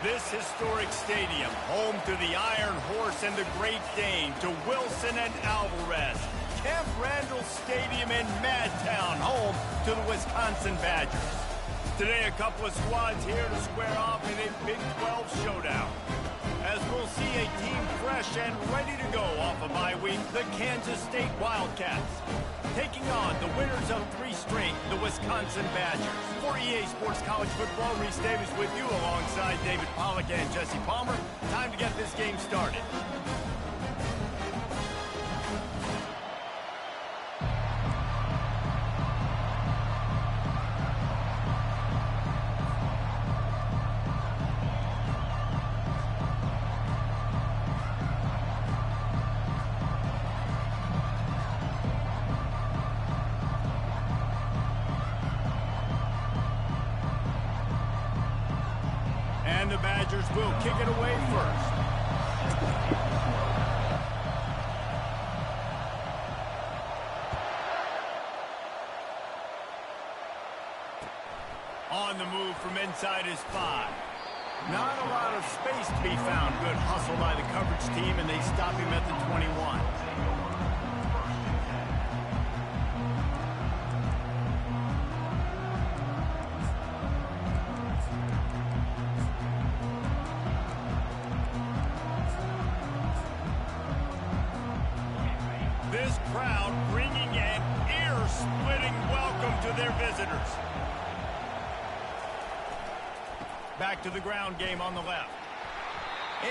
This historic stadium, home to the Iron Horse and the Great Dane, to Wilson and Alvarez. Camp Randall Stadium in Madtown, home to the Wisconsin Badgers. Today, a couple of squads here to square off in a Big 12 showdown. As we'll see a team fresh and ready to go off a bye week, the Kansas State Wildcats, taking on the winners of 3 straight, the Wisconsin Badgers. For EA Sports College Football, Reese Davis with you alongside David Pollack and Jesse Palmer. Time to get this game started. And the Badgers will kick it away first. On the move from inside his 5. Not a lot of space to be found. Good hustle by the coverage team, and they stop him at the 21. This crowd bringing an ear-splitting welcome to their visitors. Back to the ground game on the left.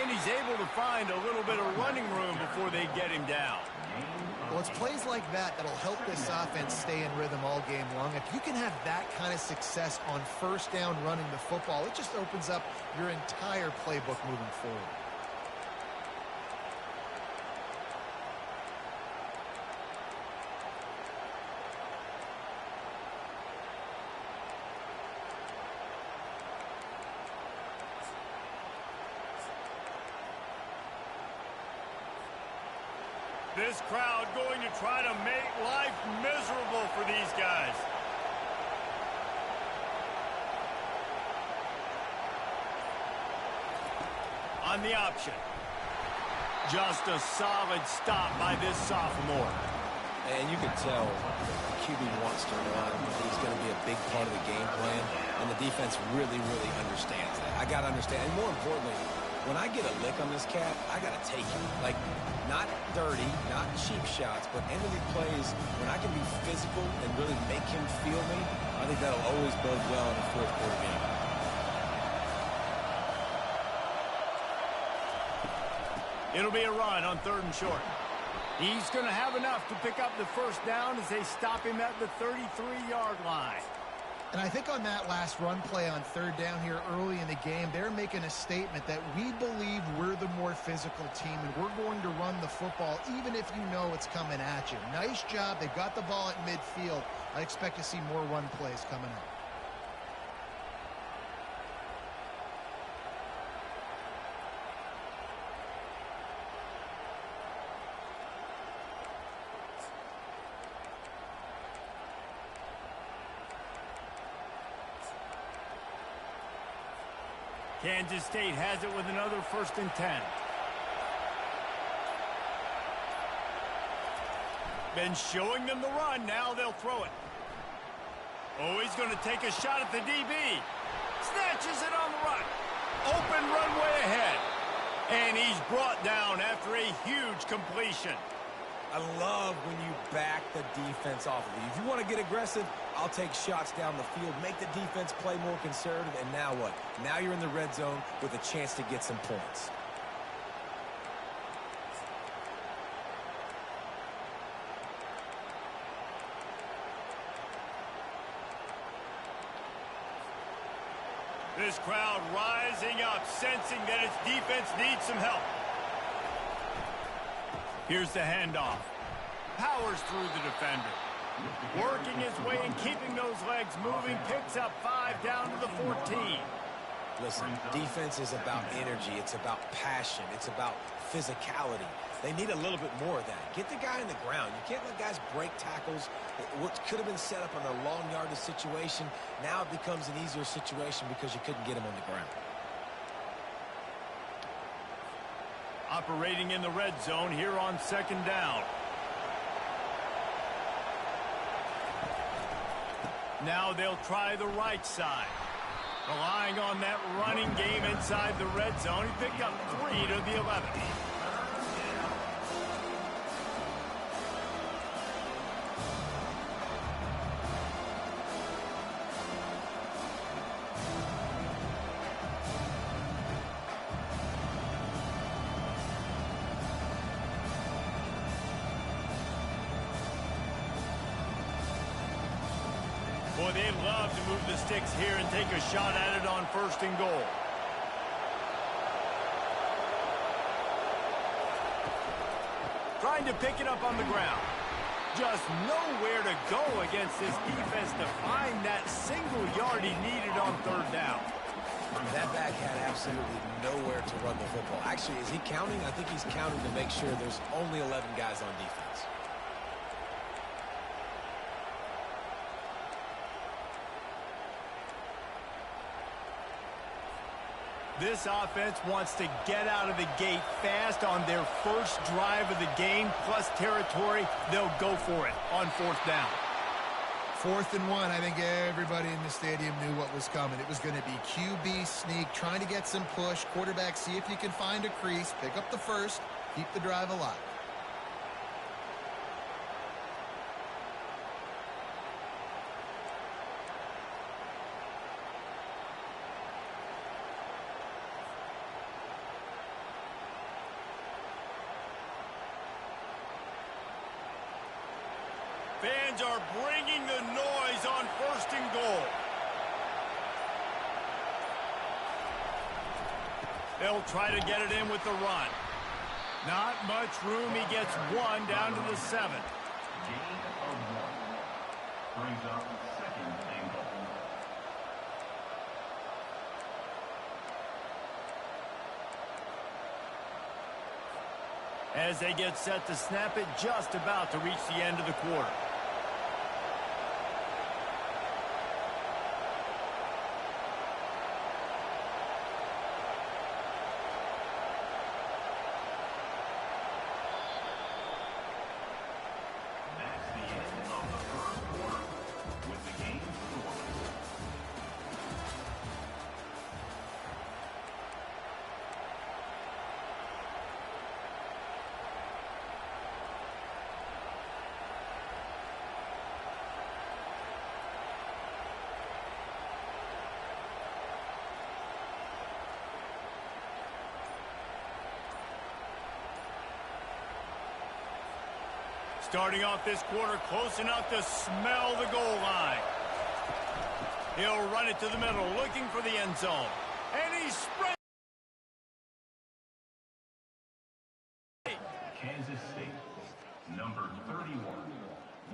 And he's able to find a little bit of running room before they get him down. Well, it's plays like that that'll help this offense stay in rhythm all game long. If you can have that kind of success on first down running the football, it just opens up your entire playbook moving forward. This crowd going to try to make life miserable for these guys. On the option. Just a solid stop by this sophomore. And you can tell the QB wants to run. He's going to be a big part of the game plan. And the defense really, really understands that. I got to understand. And more importantly, when I get a lick on this cat, I got to take it. Like, not dirty, not cheap shots, but end-of-the plays, when I can be physical and really make him feel me, I think that'll always bode well in a fourth-quarter game. It'll be a run on 3rd and short. He's going to have enough to pick up the first down as they stop him at the 33-yard line. And I think on that last run play on 3rd down here early in the game, they're making a statement that we believe we're the more physical team and we're going to run the football even if you know it's coming at you. Nice job. They got the ball at midfield. I expect to see more run plays coming up. Kansas State has it with another 1st and 10. Been showing them the run. Now they'll throw it. Oh, he's going to take a shot at the DB. Snatches it on the run. Open runway ahead. And he's brought down after a huge completion. I love when you back the defense off of you. If you want to get aggressive, I'll take shots down the field, make the defense play more conservative, and now what? Now you're in the red zone with a chance to get some points. This crowd rising up, sensing that its defense needs some help. Here's the handoff. Powers through the defender. Working his way and keeping those legs moving. Picks up 5 down to the 14. Listen, defense is about energy. It's about passion. It's about physicality. They need a little bit more of that. Get the guy in the ground. You can't let guys break tackles. What could have been set up on a long yardage situation, now it becomes an easier situation because you couldn't get him on the ground. Operating in the red zone here on 2nd down. Now they'll try the right side. Relying on that running game inside the red zone. He picked up 3 to the 11. Boy, they'd love to move the sticks here and take a shot at it on 1st and goal. Trying to pick it up on the ground. Just nowhere to go against this defense to find that single yard he needed on 3rd down. That back had absolutely nowhere to run the football. Actually, is he counting? I think he's counting to make sure there's only 11 guys on defense. This offense wants to get out of the gate fast on their first drive of the game, plus territory. They'll go for it on 4th down. 4th and 1. I think everybody in the stadium knew what was coming. It was going to be QB sneak, trying to get some push. Quarterback, see if you can find a crease. Pick up the first. Keep the drive alive. Fans are bringing the noise on 1st and goal. They'll try to get it in with the run. Not much room. He gets 1 down to the 7. Gain of 1. Brings up 2nd and goal. As they get set to snap it, just about to reach the end of the quarter. That's the end of the 1st quarter with the game score. Starting off this quarter close enough to smell the goal line. He'll run it to the middle, looking for the end zone. And he spreads. Kansas State, number 31,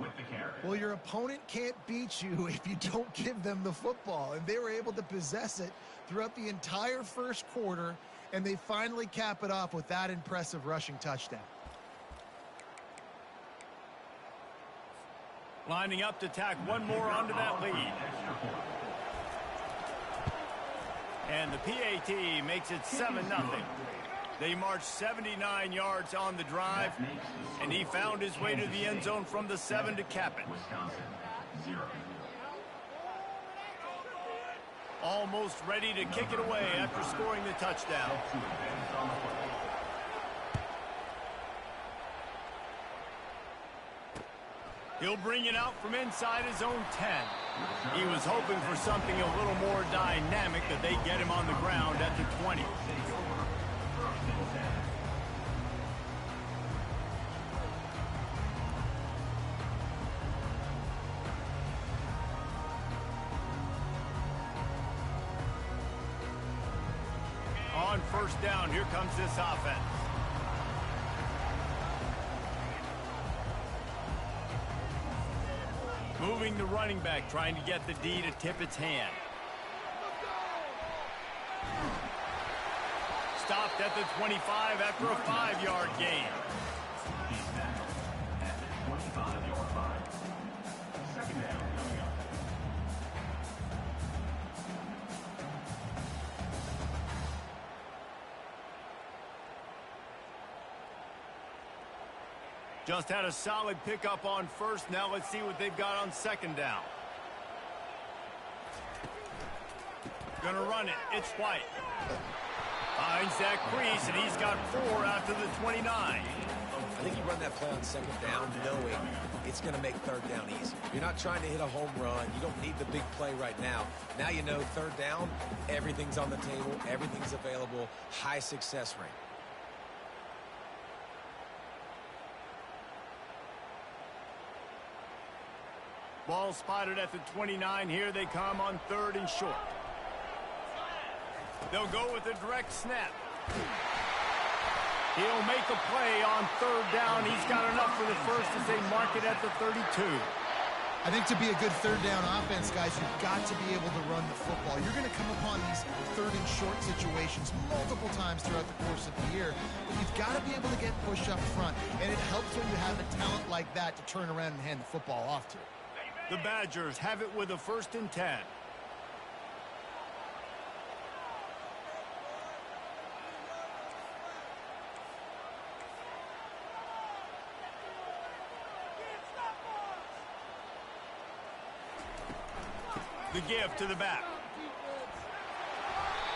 with the carry. Well, your opponent can't beat you if you don't give them the football. And they were able to possess it throughout the entire 1st quarter, and they finally cap it off with that impressive rushing touchdown. Lining up to tack one more onto that lead. And the PAT makes it 7-0. They marched 79 yards on the drive, and he found his way to the end zone from the 7 to cap it. Wisconsin, 0. Almost ready to kick it away after scoring the touchdown. He'll bring it out from inside his own 10. He was hoping for something a little more dynamic, that they get him on the ground at the 20. On first down, here comes this offense. Moving the running back, trying to get the D to tip its hand. Stopped at the 25 after a 5-yard gain. He's back at the 25-yard line. Second down coming up. Just had a solid pickup on first. Now let's see what they've got on second down. Gonna run it. It's White. Finds that crease, and he's got 4 after the 29. I think you run that play on second down knowing it's going to make third down easy. You're not trying to hit a home run. You don't need the big play right now. Now you know third down, everything's on the table, everything's available, high success rate. Ball spotted at the 29. Here they come on 3rd and short. They'll go with a direct snap. He'll make a play on 3rd down. He's got enough for the first as they mark it at the 32. I think to be a good third down offense, guys, you've got to be able to run the football. You're going to come upon these 3rd and short situations multiple times throughout the course of the year, but you've got to be able to get push up front, and it helps when you have a talent like that to turn around and hand the football off to. The Badgers have it with a 1st and 10. The give to the back.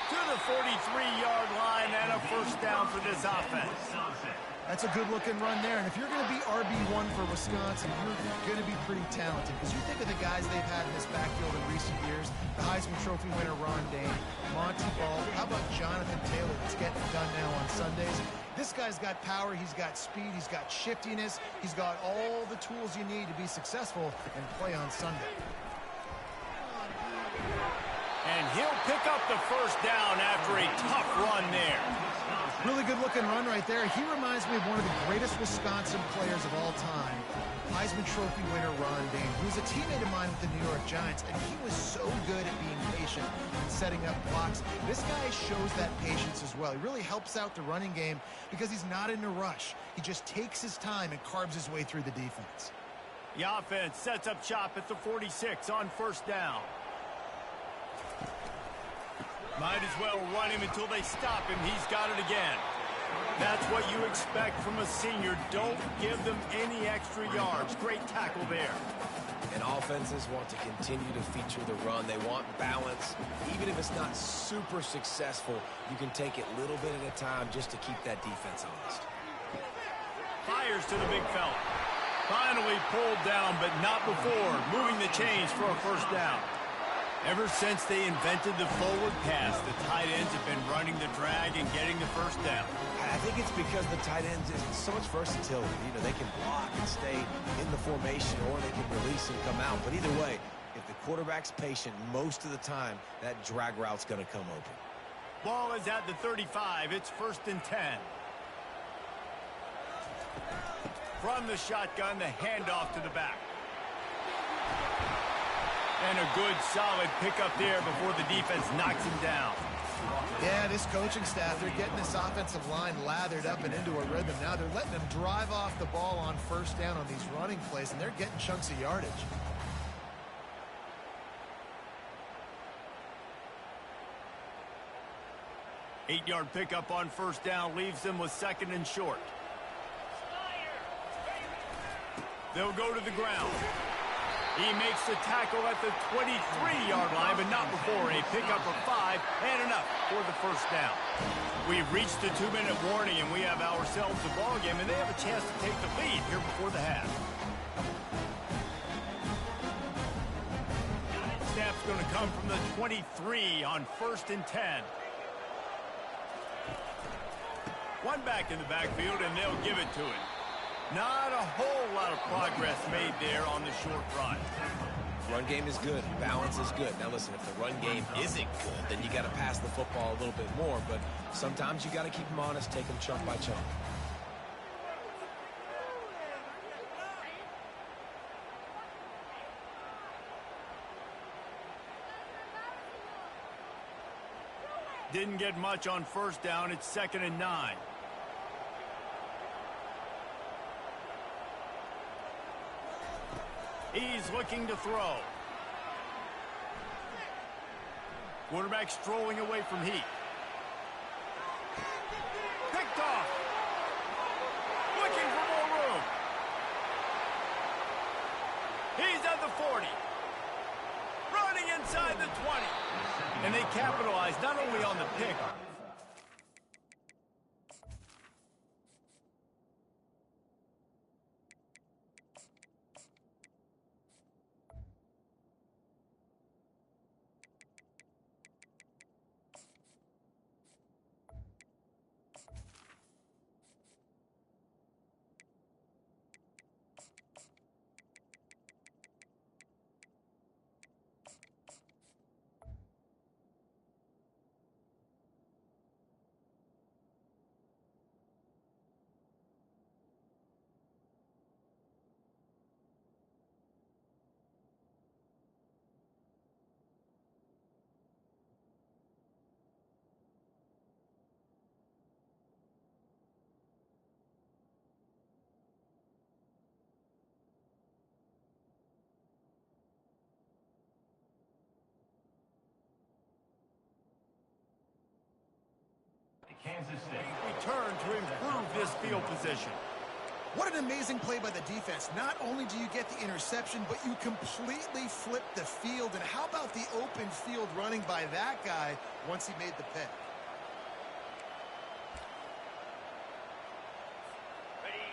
To the 43-yard line and a 1st down for this offense. That's a good-looking run there, and if you're going to be RB1 for Wisconsin, you're going to be pretty talented, because you think of the guys they've had in this backfield in recent years, the Heisman Trophy winner Ron Dane, Monty Ball, how about Jonathan Taylor that's getting it done now on Sundays? This guy's got power, he's got speed, he's got shiftiness, he's got all the tools you need to be successful and play on Sunday. And he'll pick up the 1st down after a tough run there. Really good-looking run right there. He reminds me of one of the greatest Wisconsin players of all time, Heisman Trophy winner Ron Dane, who was a teammate of mine with the New York Giants, and he was so good at being patient and setting up blocks. This guy shows that patience as well. He really helps out the running game because he's not in a rush. He just takes his time and carves his way through the defense. The offense sets up shop at the 46 on 1st down. Might as well run him until they stop him. He's got it again. That's what you expect from a senior. Don't give them any extra yards. Great tackle there. And offenses want to continue to feature the run. They want balance. Even if it's not super successful, you can take it little bit at a time just to keep that defense honest. Fires to the big fella. Finally pulled down, but not before. Moving the chains for a 1st down. Ever since they invented the forward pass, the tight ends have been running the drag and getting the 1st down. I think it's because the tight ends is so much versatility. You know, they can block and stay in the formation, or they can release and come out. But either way, if the quarterback's patient most of the time, that drag route's going to come open. Ball is at the 35. It's 1st and 10. From the shotgun, the handoff to the back. And a good, solid pickup there before the defense knocks him down. Yeah, this coaching staff, they're getting this offensive line lathered up and into a rhythm. Now they're letting them drive off the ball on 1st down on these running plays, and they're getting chunks of yardage. 8-yard pickup on first down leaves them with 2nd and short. They'll go to the ground. He makes the tackle at the 23-yard line, but not before a pickup of 5 and enough for the first down. We've reached the 2-minute warning, and we have ourselves a ball game, and they have a chance to take the lead here before the half. Snap's going to come from the 23 on 1st and 10. One back in the backfield, and they'll give it to him. Not a whole lot of progress made there on the short run. Run game is good. Balance is good. Now listen, if the run game isn't good, then you got to pass the football a little bit more. But sometimes you got to keep them honest, take them chunk by chunk. Didn't get much on first down. It's 2nd and 9. He's looking to throw. Quarterback strolling away from Heat. Picked off. Looking for more room. He's at the 40. Running inside the 20. And they capitalize not only on the pick, Kansas State. return to improve this field position. What an amazing play by the defense. Not only do you get the interception, but you completely flip the field. And how about the open field running by that guy once he made the pick?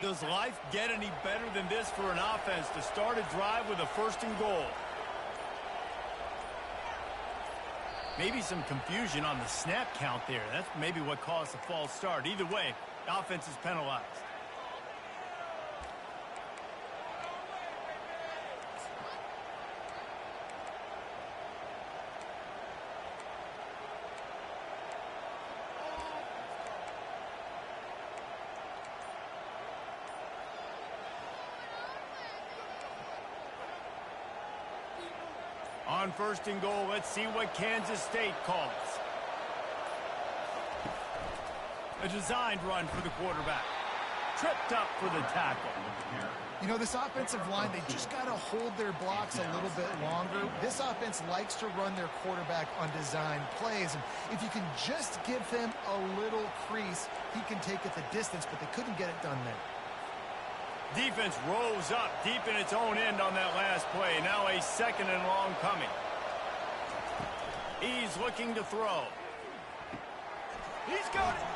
Does life get any better than this for an offense to start a drive with a 1st and goal? Maybe some confusion on the snap count there. That's maybe what caused the false start. Either way, offense is penalized. On 1st and goal, let's see what Kansas State calls. A designed run for the quarterback. Tripped up for the tackle. You know, this offensive line, they just got to hold their blocks a little bit longer. This offense likes to run their quarterback on design plays. And if you can just give him a little crease, he can take it the distance, but they couldn't get it done there. Defense rose up deep in its own end on that last play. Now a 2nd and long coming. He's looking to throw. He's got it.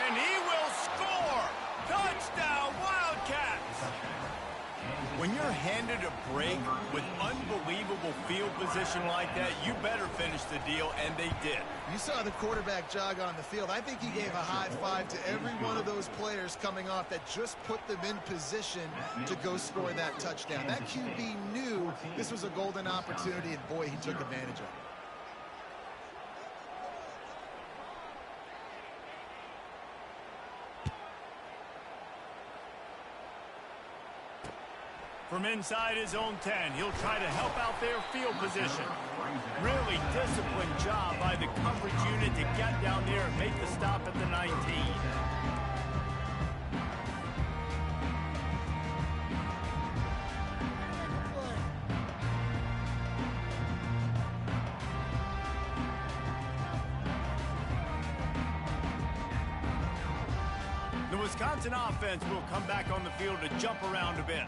And he will score. Touchdown, Wildcats. When you're handed a break with unbelievable field position like that, you better finish the deal, and they did. You saw the quarterback jog on the field. I think he gave a high five to every one of those players coming off that just put them in position to go score that touchdown. That QB knew this was a golden opportunity, and boy, he took advantage of it. From inside his own 10, he'll try to help out their field position. Really disciplined job by the coverage unit to get down there and make the stop at the 19. Wisconsin offense will come back on the field to jump around a bit.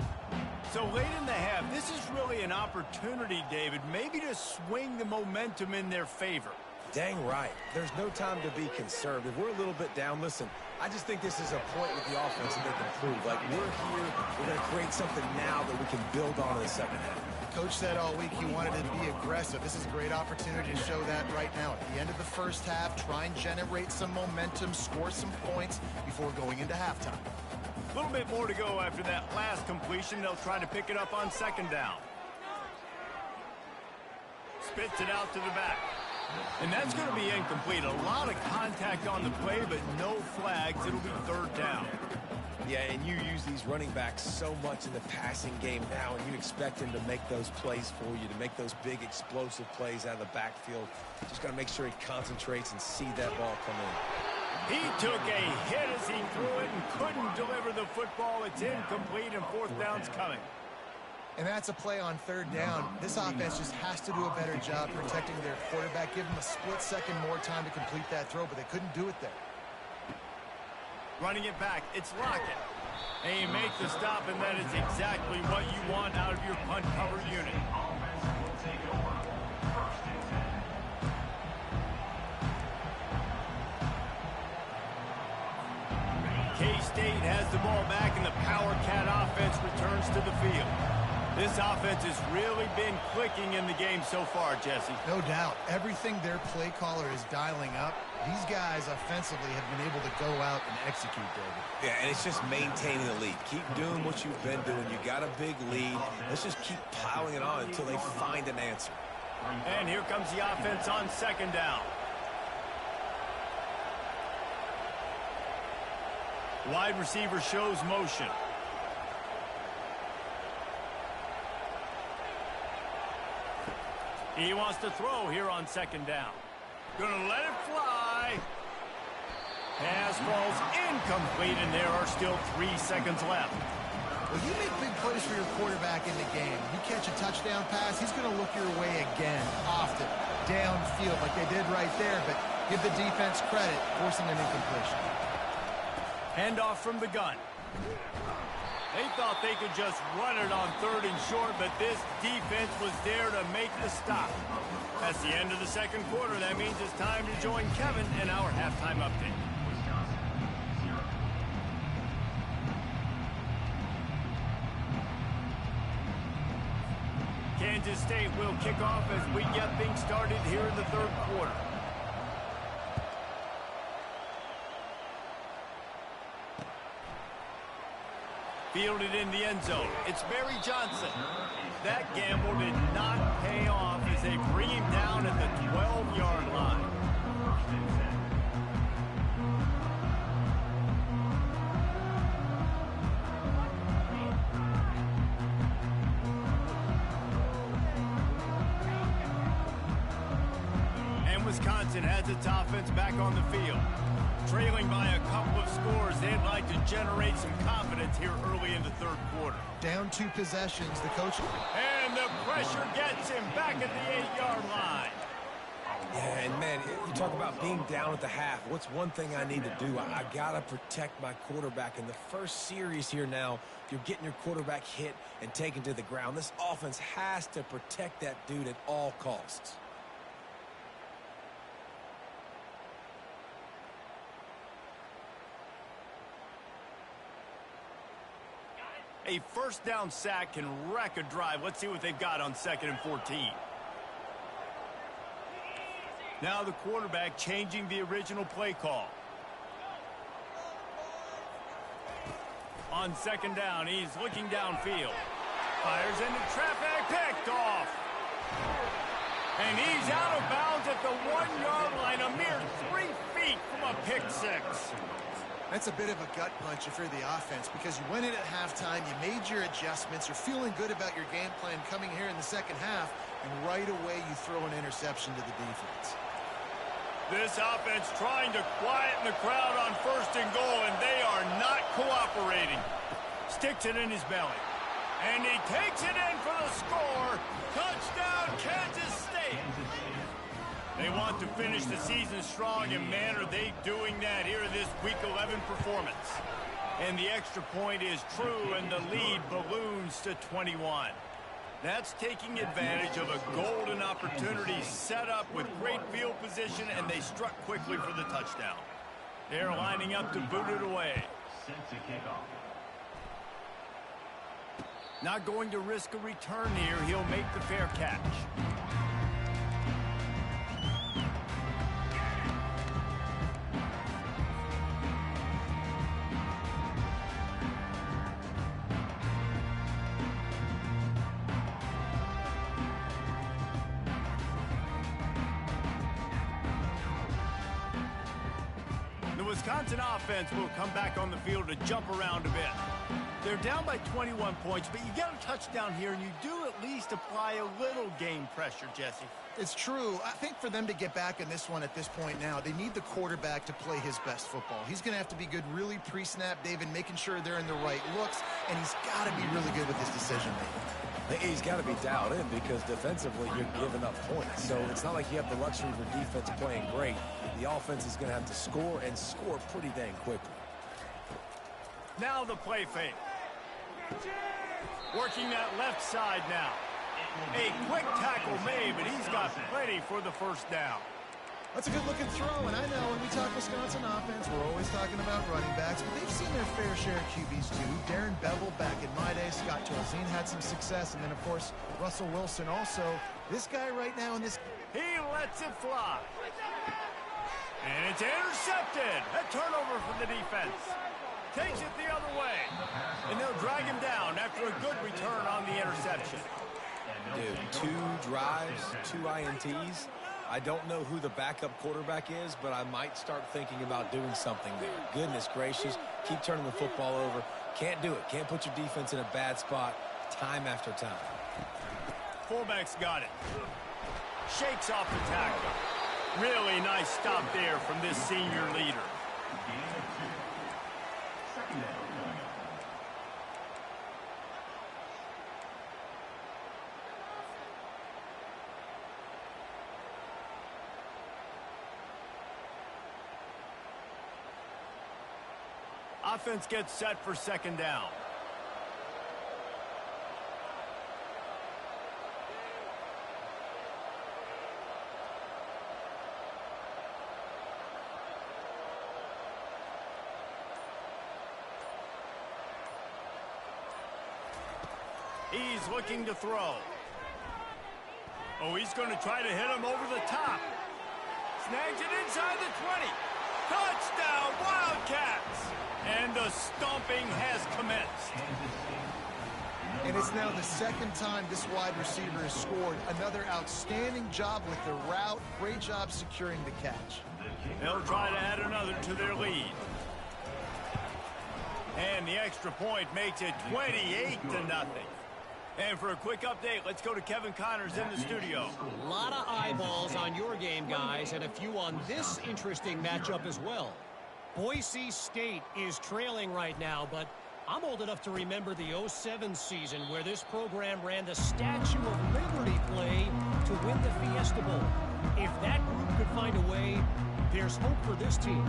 So late in the half, this is really an opportunity, David, maybe to swing the momentum in their favor. Dang right. There's no time to be conservative. We're a little bit down. Listen, I just think this is a point with the offense that they can prove. Like, we're here, we're going to create something now that we can build on in the second half. The coach said all week he wanted to be aggressive. This is a great opportunity to show that right now. At the end of the first half, try and generate some momentum, score some points before going into halftime. A little bit more to go after that last completion. They'll try to pick it up on second down. Spits it out to the back. And that's going to be incomplete. A lot of contact on the play, but no flags. It'll be third down. Yeah, and you use these running backs so much in the passing game now, and you expect him to make those plays for you, to make those big explosive plays out of the backfield. Just got to make sure he concentrates and see that ball come in. He took a hit as he threw it and couldn't deliver the football. It's incomplete, and fourth down's coming. And that's a play on third down. This offense just has to do a better job protecting their quarterback. Give them a split second more time to complete that throw, but they couldn't do it there. Running it back, it's Lockett. And he makes the stop, and that is exactly what you want out of your punt cover unit. K-State has the ball back, and the Power Cat offense returns to the field. This offense has really been clicking in the game so far, Jesse. No doubt. Everything their play caller is dialing up, these guys offensively have been able to go out and execute, David. Yeah, and it's just maintaining the lead. Keep doing what you've been doing. You got a big lead. Let's just keep piling it on until they find an answer. And here comes the offense on second down. Wide receiver shows motion. He wants to throw here on second down. Gonna let it fly. Pass falls incomplete, and there are still 3 seconds left. Well, you make big plays for your quarterback in the game. You catch a touchdown pass, he's going to look your way again, often, downfield like they did right there, but give the defense credit, forcing an incompletion. Handoff from the gun. They thought they could just run it on third and short, but this defense was there to make the stop. That's the end of the second quarter. That means it's time to join Kevin in our halftime update. Kansas State will kick off as we get things started here in the third quarter. Fielded in the end zone. It's Barry Johnson. That gamble did not pay off as they bring him down at the 12-yard line. And Wisconsin has its offense back on the field. Trailing by a couple of scores, they'd like to generate some confidence here early in the third quarter. Down 2 possessions, the coach... And the pressure gets him back at the 8-yard line. Yeah, and man, you talk about being down at the half. What's one thing I need to do? I got to protect my quarterback. In the first series here now, you're getting your quarterback hit and taken to the ground. This offense has to protect that dude at all costs. A first down sack can wreck a drive. Let's see what they've got on 2nd and 14. Now the quarterback changing the original play call. On 2nd down, he's looking downfield. Fires into traffic, picked off. And he's out of bounds at the 1-yard line, a mere 3 feet from a pick six. That's a bit of a gut punch if you're the offense, because you went in at halftime, you made your adjustments, you're feeling good about your game plan coming here in the second half, and right away you throw an interception to the defense. This offense trying to quieten the crowd on 1st and goal, and they are not cooperating. Sticks it in his belly. And he takes it in for the score. Touchdown, Kansas State. They want to finish the season strong, and man, are they doing that here in this Week 11 performance. And the extra point is true, and the lead balloons to 21. That's taking advantage of a golden opportunity set up with great field position, and they struck quickly for the touchdown. They're lining up to boot it away. Set to kickoff. Not going to risk a return here. He'll make the fair catch. The Wisconsin offense will come back on the field to jump around a bit. They're down by 21 points, but you get a touchdown here, and you do at least apply a little game pressure, Jesse. It's true. I think for them to get back in this one at this point now, they need the quarterback to play his best football. He's going to have to be good really pre-snap, David, making sure they're in the right looks, and he's got to be really good with his decision-making. He's got to be dialed in because defensively you're giving up points. So it's not like you have the luxury of your defense playing great. The offense is going to have to score and score pretty dang quickly. Now the play fake. Working that left side now. A quick tackle made, but he's got plenty for the first down. That's a good-looking throw, and I know when we talk Wisconsin offense, we're always talking about running backs, but they've seen their fair share of QBs too. Darren Bevel back in my day, Scott Tolzien had some success, and then, of course, Russell Wilson also. This guy right now in this... He lets it fly. And it's intercepted. A turnover for the defense. Takes it the other way. And they'll drag him down after a good return on the interception. Dude, 2 drives, 2 INTs. I don't know who the backup quarterback is, but I might start thinking about doing something there. Goodness gracious, keep turning the football over. Can't do it. Can't put your defense in a bad spot time after time. Fullback's got it. Shakes off the tackle. Really nice stop there from this senior leader. Offense gets set for second down. He's looking to throw. Oh, he's going to try to hit him over the top. Snags it inside the 20. Touchdown, Wildcats! And the stomping has commenced. And it's now the second time this wide receiver has scored. Another outstanding job with the route. Great job securing the catch. They'll try to add another to their lead. And the extra point makes it 28-0. And for a quick update, let's go to Kevin Connors in the studio. A lot of eyeballs on your game, guys, and a few on this interesting matchup as well. Boise State is trailing right now, but I'm old enough to remember the 07 season where this program ran the Statue of Liberty play to win the Fiesta Bowl. If that group could find a way, there's hope for this team.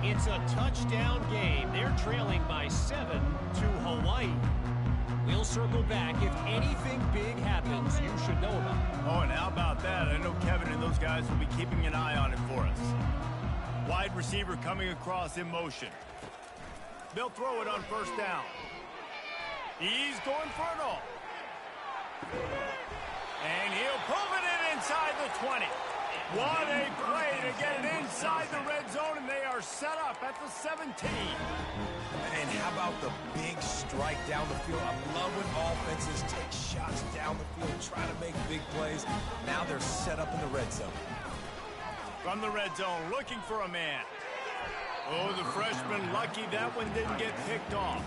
It's a touchdown game. They're trailing by 7 to Hawaii. We'll circle back. If anything big happens, you should know about it. Oh, and how about that? I know Kevin and those guys will be keeping an eye on it for us. Wide receiver coming across in motion. They'll throw it on first down. He's going for it all. And he'll pull it in inside the 20. What a play to get it inside the red zone, and they are set up at the 17. And how about the big strike down the field? I love when offenses take shots down the field, try to make big plays. Now they're set up in the red zone. From the red zone, looking for a man. Oh, the freshman lucky that one didn't get picked off.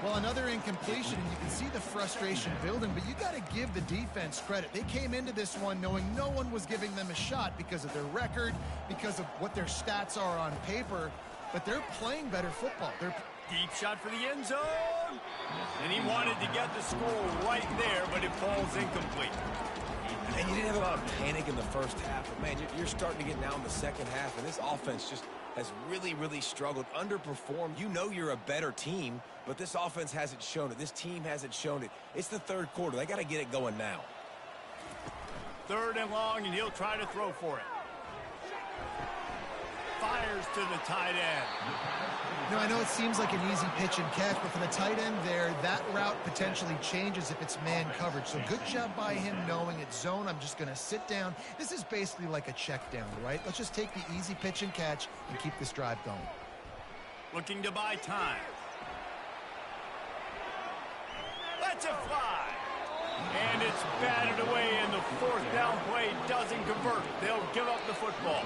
Well, another incompletion, and you can see the frustration building, but you got to give the defense credit. They came into this one knowing no one was giving them a shot because of their record, because of what their stats are on paper, but they're playing better football. They're Deep shot for the end zone. And he wanted to get the score right there, but it falls incomplete. And you didn't have a lot of panic in the first half, but man, you're starting to get now in the second half, and this offense just has really, really struggled, underperformed. You know you're a better team, but this offense hasn't shown it. This team hasn't shown it. It's the third quarter. They got to get it going now. 3rd and long, and he'll try to throw for it. Fires to the tight end. You know, I know it seems like an easy pitch and catch, but for the tight end there, that route potentially changes if it's man coverage. So good job by him knowing it's zone. I'm just going to sit down. This is basically like a check down, right? Let's just take the easy pitch and catch and keep this drive going. Looking to buy time. Lets it fly. And it's batted away, and the 4th down play doesn't convert. They'll give up the football.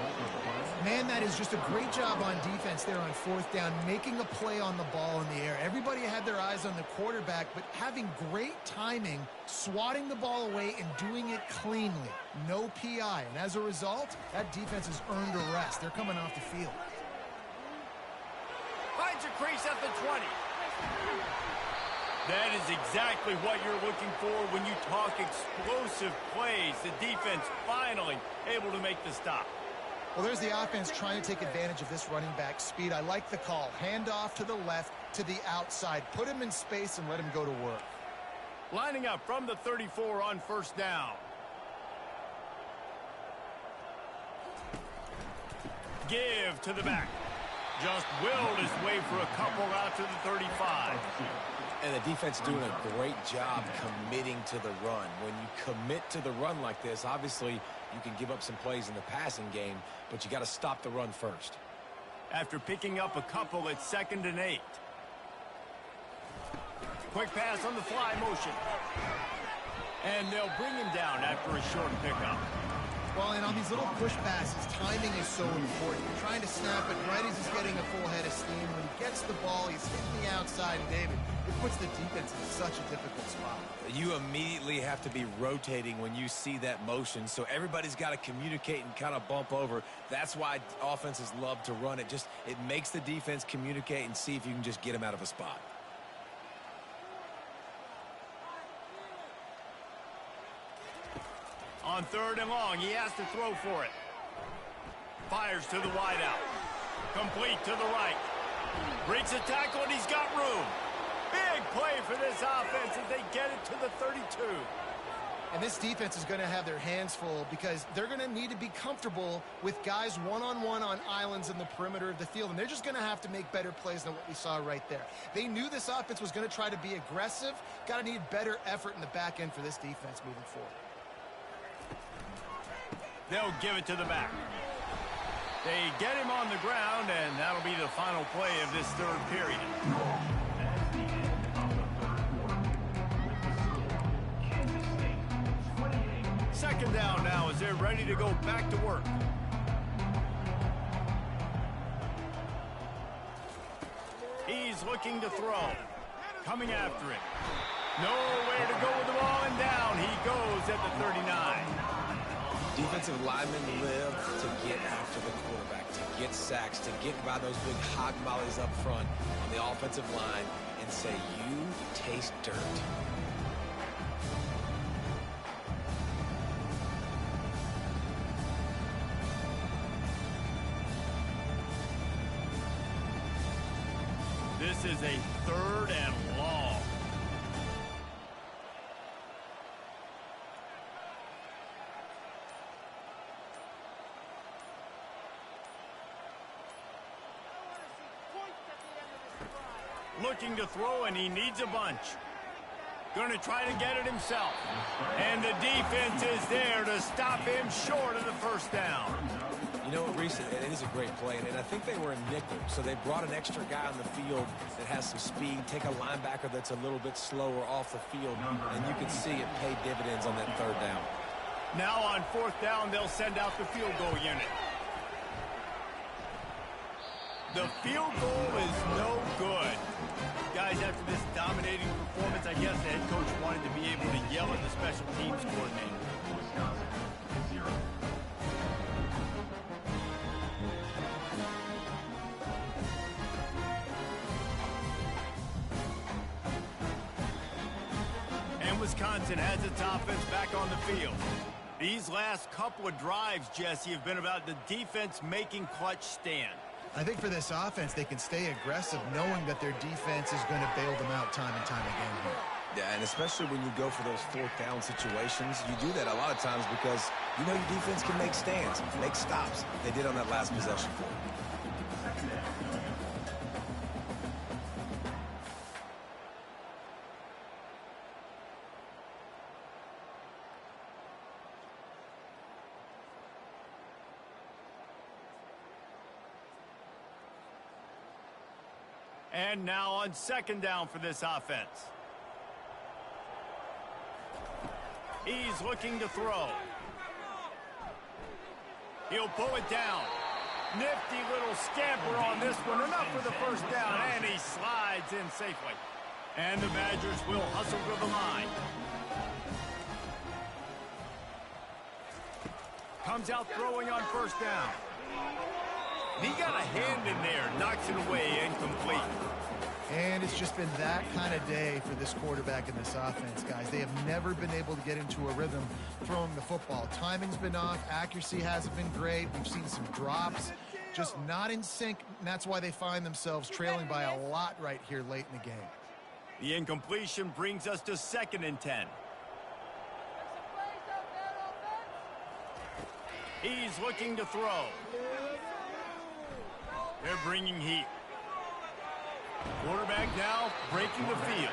Man, that is just a great job on defense there on 4th down, making a play on the ball in the air. Everybody had their eyes on the quarterback, but having great timing, swatting the ball away, and doing it cleanly. No PI, and as a result, that defense has earned a rest. They're coming off the field. Finds a crease at the 20. That is exactly what you're looking for when you talk explosive plays. The defense finally able to make the stop. Well, there's the offense trying to take advantage of this running back speed. I like the call. Hand off to the left, to the outside. Put him in space and let him go to work. Lining up from the 34 on 1st down. Give to the back. Just willed his way for a couple out to the 35. And the defense doing a great job committing to the run. When you commit to the run like this, obviously you can give up some plays in the passing game, but you got to stop the run first. After picking up a couple, it's 2nd and 8. Quick pass on the fly motion. And they'll bring him down after a short pickup. Well, and on these little push passes, timing is so important. You're trying to snap it right as he's getting a full head of steam. When he gets the ball, he's hitting the outside, and David, it puts the defense in such a difficult spot. You immediately have to be rotating when you see that motion, so everybody's got to communicate and kind of bump over. That's why offenses love to run it. It makes the defense communicate and see if you can just get them out of a spot. On 3rd and long, he has to throw for it. Fires to the wideout. Complete to the right. Breaks a tackle, and he's got room. Big play for this offense as they get it to the 32. And this defense is going to have their hands full because they're going to need to be comfortable with guys one-on-one on islands in the perimeter of the field. And they're just going to have to make better plays than what we saw right there. They knew this offense was going to try to be aggressive. Got to need better effort in the back end for this defense moving forward. They'll give it to the back. They get him on the ground, and that'll be the final play of this 3rd period. Second down now as they're ready to go back to work. He's looking to throw. Coming after it. Nowhere to go with the ball, and down he goes at the 39. Defensive linemen live to get after the quarterback, to get sacks, to get by those big hog mollies up front on the offensive line and say, you taste dirt. This is a 3rd and long. Looking to throw, and he needs a bunch. Going to try to get it himself. And the defense is there to stop him short of the 1st down. You know what, Reese, it is a great play, and I think they were in nickel, so they brought an extra guy on the field that has some speed, take a linebacker that's a little bit slower off the field, and you can see it paid dividends on that 3rd down. Now on 4th down, they'll send out the field goal unit. The field goal is no good. Guys, after this dominating performance, I guess the head coach wanted to be able to yell at the special teams coordinator. And Wisconsin has its offense back on the field. These last couple of drives, Jesse, have been about the defense making clutch stand. I think for this offense, they can stay aggressive knowing that their defense is going to bail them out time and time again here. Yeah, and especially when you go for those fourth down situations, you do that a lot of times because you know your defense can make stands, make stops. They did on that last possession for you. And now on second down for this offense. He's looking to throw. He'll pull it down. Nifty little scamper on this one. Enough for the first down, and he slides in safely. And the Badgers will hustle to the line. Comes out throwing on first down. He got a hand in there, knocks it away, incomplete. And it's just been that kind of day for this quarterback and this offense, guys. They have never been able to get into a rhythm throwing the football. Timing's been off. Accuracy hasn't been great. We've seen some drops, just not in sync, and that's why they find themselves trailing by a lot right here late in the game. The incompletion brings us to 2nd and 10. He's looking to throw. They're bringing heat. Quarterback now breaking the field.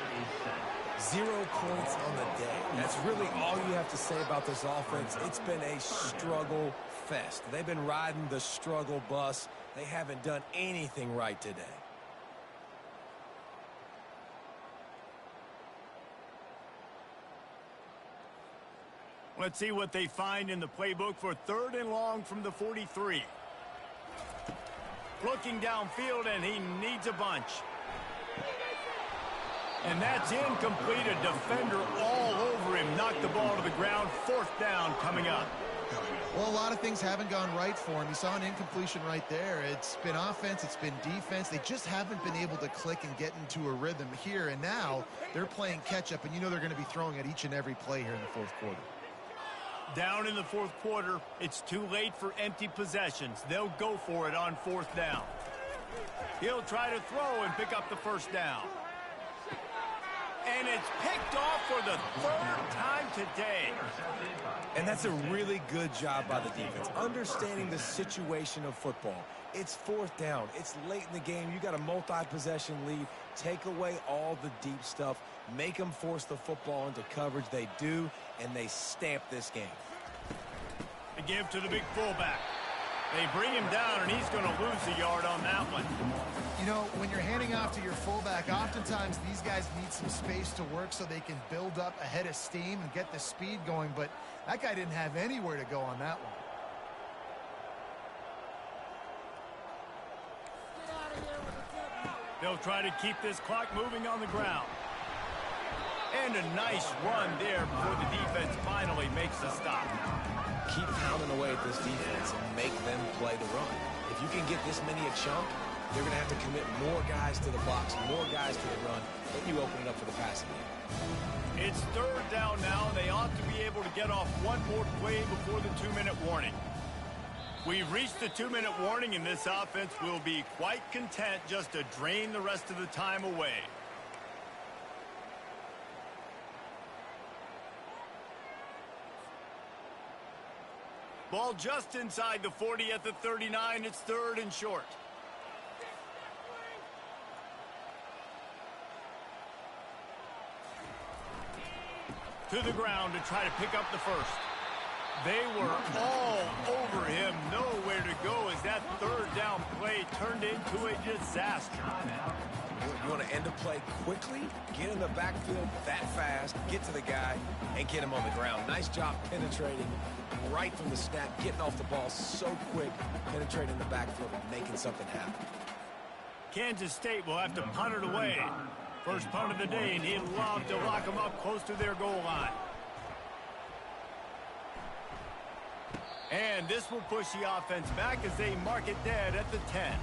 0 points on the day. That's really all you have to say about this offense. It's been a struggle fest. They've been riding the struggle bus. They haven't done anything right today. Let's see what they find in the playbook for 3rd and long from the 43. Looking downfield, and he needs a bunch. And that's incomplete. A defender all over him. Knocked the ball to the ground. 4th down coming up. Well, a lot of things haven't gone right for him. You saw an incompletion right there. It's been offense, it's been defense. They just haven't been able to click and get into a rhythm here. And now they're playing catch-up, and you know they're going to be throwing at each and every play here in the 4th quarter. Down in the 4th quarter, it's too late for empty possessions. They'll go for it on 4th down. He'll try to throw and pick up the 1st down. And it's picked off for the 3rd time today. And that's a really good job by the defense, understanding the situation of football. It's 4th down. It's late in the game. You got a multi-possession lead. Take away all the deep stuff. Make them force the football into coverage. They do, and they stamp this game. They give to the big fullback. They bring him down, and he's going to lose a yard on that one. You know, when you're handing off to your fullback, oftentimes these guys need some space to work so they can build up a head of steam and get the speed going, but that guy didn't have anywhere to go on that one. They'll try to keep this clock moving on the ground. And a nice run there before the defense finally makes a stop. Keep pounding away at this defense and make them play the run. If you can get this many a chunk, they're going to have to commit more guys to the box, more guys to the run, then you open it up for the passing game. It's 3rd down now. They ought to be able to get off one more play before the 2-minute warning. We've reached the 2-minute warning, and this offense will be quite content just to drain the rest of the time away. Ball just inside the 40 at the 39. It's 3rd and short. To the ground to try to pick up the 1st. They were all over him. Nowhere to go as that 3rd down play turned into a disaster. You want to end a play quickly, get in the backfield that fast, get to the guy, and get him on the ground. Nice job penetrating right from the snap, getting off the ball so quick, penetrating the backfield and making something happen. Kansas State will have to punt it away. First punt of the day, and he'd love to lock them up close to their goal line. And this will push the offense back as they mark it dead at the 10.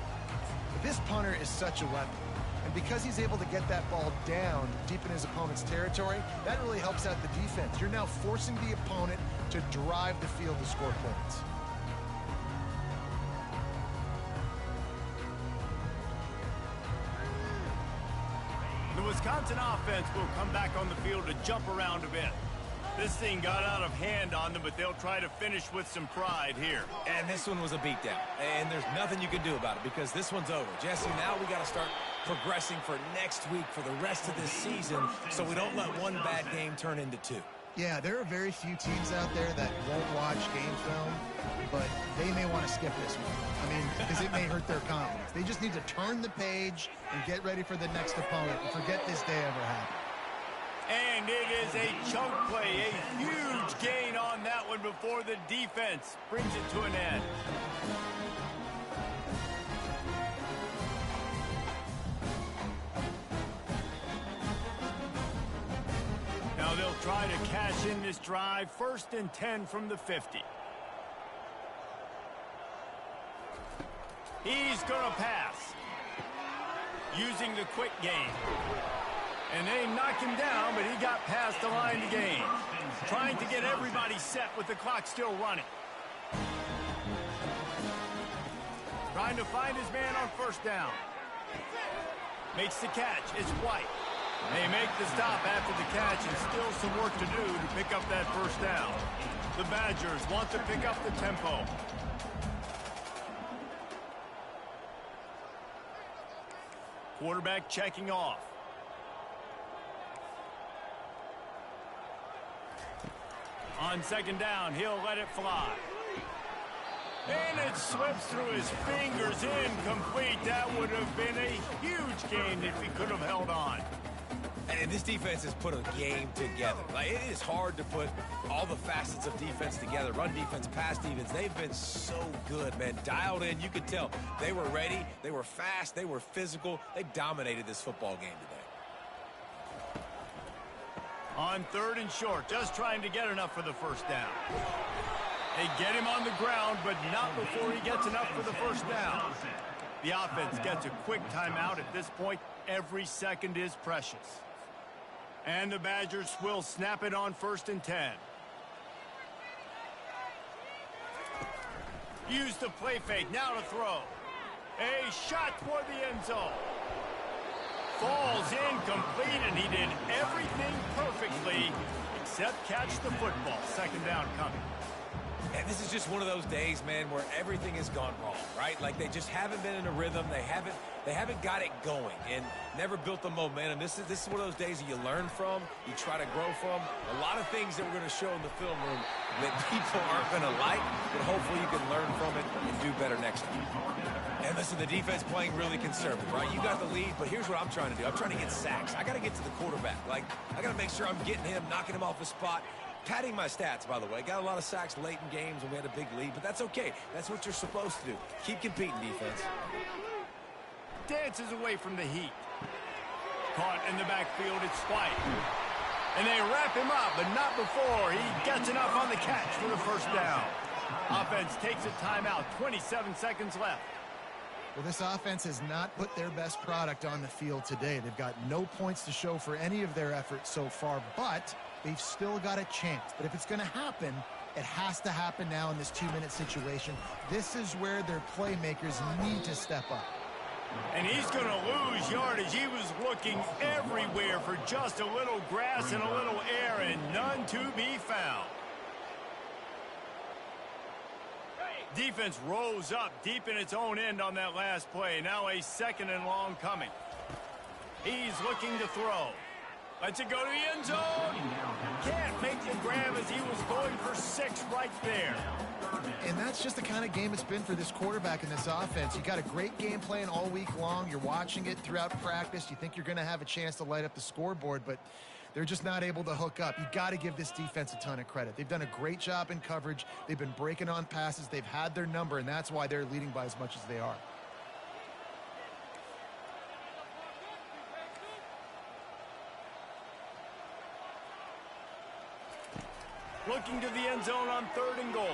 This punter is such a weapon. And because he's able to get that ball down deep in his opponent's territory, that really helps out the defense. You're now forcing the opponent to drive the field to score points. Wisconsin offense will come back on the field to jump around a bit. This thing got out of hand on them, but they'll try to finish with some pride here. And this one was a beatdown. And there's nothing you can do about it because this one's over. Jesse, now we got to start progressing for next week for the rest of this season so we don't let one bad game turn into two. Yeah, there are very few teams out there that won't watch game film, but they may want to skip this one. I mean, because it may hurt their confidence. They just need to turn the page and get ready for the next opponent and forget this day ever happened. And it is a chunk play, a huge gain on that one before the defense brings it to an end. Now they'll try to cash in this drive, 1st and 10 from the 50. He's going to pass, using the quick game. And they knocked him down, but he got past the line to gain. Trying to get everybody set with the clock still running. Trying to find his man on 1st down. Makes the catch. It's White. They make the stop after the catch, and still some work to do to pick up that 1st down. The Badgers want to pick up the tempo. Quarterback checking off. On 2nd down, he'll let it fly. And it slips through his fingers, incomplete. That would have been a huge gain if he could have held on. And this defense has put a game together. Like, it is hard to put all the facets of defense together. Run defense, pass defense. They've been so good, man. Dialed in. You could tell they were ready. They were fast. They were physical. They dominated this football game today. On 3rd and short, just trying to get enough for the 1st down. They get him on the ground, but not before he gets enough for the 1st down. The offense gets a quick timeout at this point. Every second is precious. And the Badgers will snap it on 1st and 10. Use the play fake, now to throw. A shot toward the end zone. Falls incomplete, and he did everything perfectly except catch the football. 2nd down coming. And this is just one of those days, man, where everything has gone wrong, right? Like, they just haven't been in a rhythm. They haven't got it going and never built the momentum. This is one of those days that you learn from, you try to grow from. A lot of things that we're going to show in the film room that people aren't going to like, but hopefully you can learn from it and do better next time. And listen, the defense playing really conservative, right? You got the lead, but here's what I'm trying to do. I'm trying to get sacks. I got to get to the quarterback. Like, I got to make sure I'm getting him, knocking him off his spot. Padding my stats, by the way. Got a lot of sacks late in games when we had a big lead, but that's okay. That's what you're supposed to do. Keep competing, defense. Dances away from the heat. Caught in the backfield, it's White. And they wrap him up, but not before he gets enough on the catch for the 1st down. Offense takes a timeout, 27 seconds left. Well, this offense has not put their best product on the field today. They've got no points to show for any of their efforts so far, but they've still got a chance. But if it's going to happen, it has to happen now in this 2-minute situation. This is where their playmakers need to step up. And he's going to lose yardage. He was looking everywhere for just a little grass and a little air, and none to be found. Defense rose up deep in its own end on that last play. Now a 2nd and long coming. He's looking to throw. Lets it go to the end zone. Can't make the grab as he was going for 6 right there. And that's just the kind of game it's been for this quarterback in this offense. You got a great game plan all week long. You're watching it throughout practice. You think you're going to have a chance to light up the scoreboard, but they're just not able to hook up. You got to give this defense a ton of credit. They've done a great job in coverage. They've been breaking on passes. They've had their number, and that's why they're leading by as much as they are. Looking to the end zone on 3rd and goal.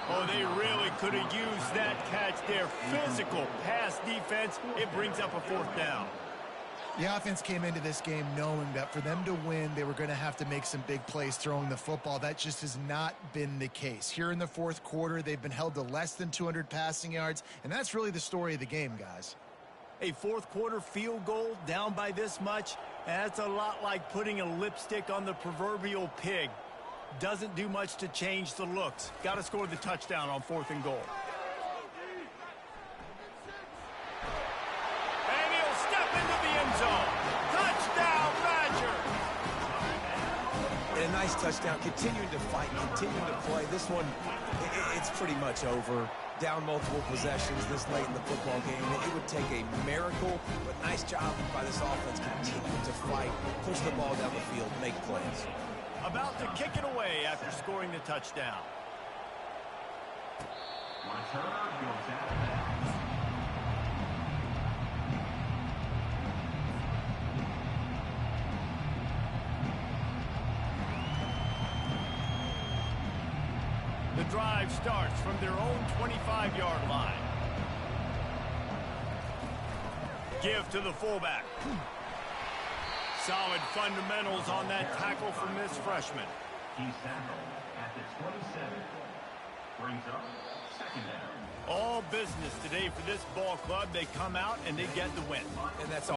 Oh, they really could have used that catch there. Physical pass defense. It brings up a 4th down. The offense came into this game knowing that for them to win, they were going to have to make some big plays throwing the football. That just has not been the case. Here in the 4th quarter, they've been held to less than 200 passing yards, and that's really the story of the game, guys. A fourth-quarter field goal down by this much, that's a lot like putting a lipstick on the proverbial pig. Doesn't do much to change the looks. Got to score the touchdown on 4th and goal. And he'll step into the end zone. Touchdown, Badger! And a nice touchdown. Continuing to fight, continuing to play. This one, it's pretty much over. Down multiple possessions this late in the football game. It would take a miracle, but nice job by this offense continuing to fight, push the ball down the field, make plays. About to kick it away after scoring the touchdown. Return goes out of bounds. The drive starts from their own 25-yard line. Give to the fullback. Solid fundamentals on that tackle from this freshman. He's tackled at the 27. Brings up 2nd down. All business today for this ball club. They come out and they get the win. And that's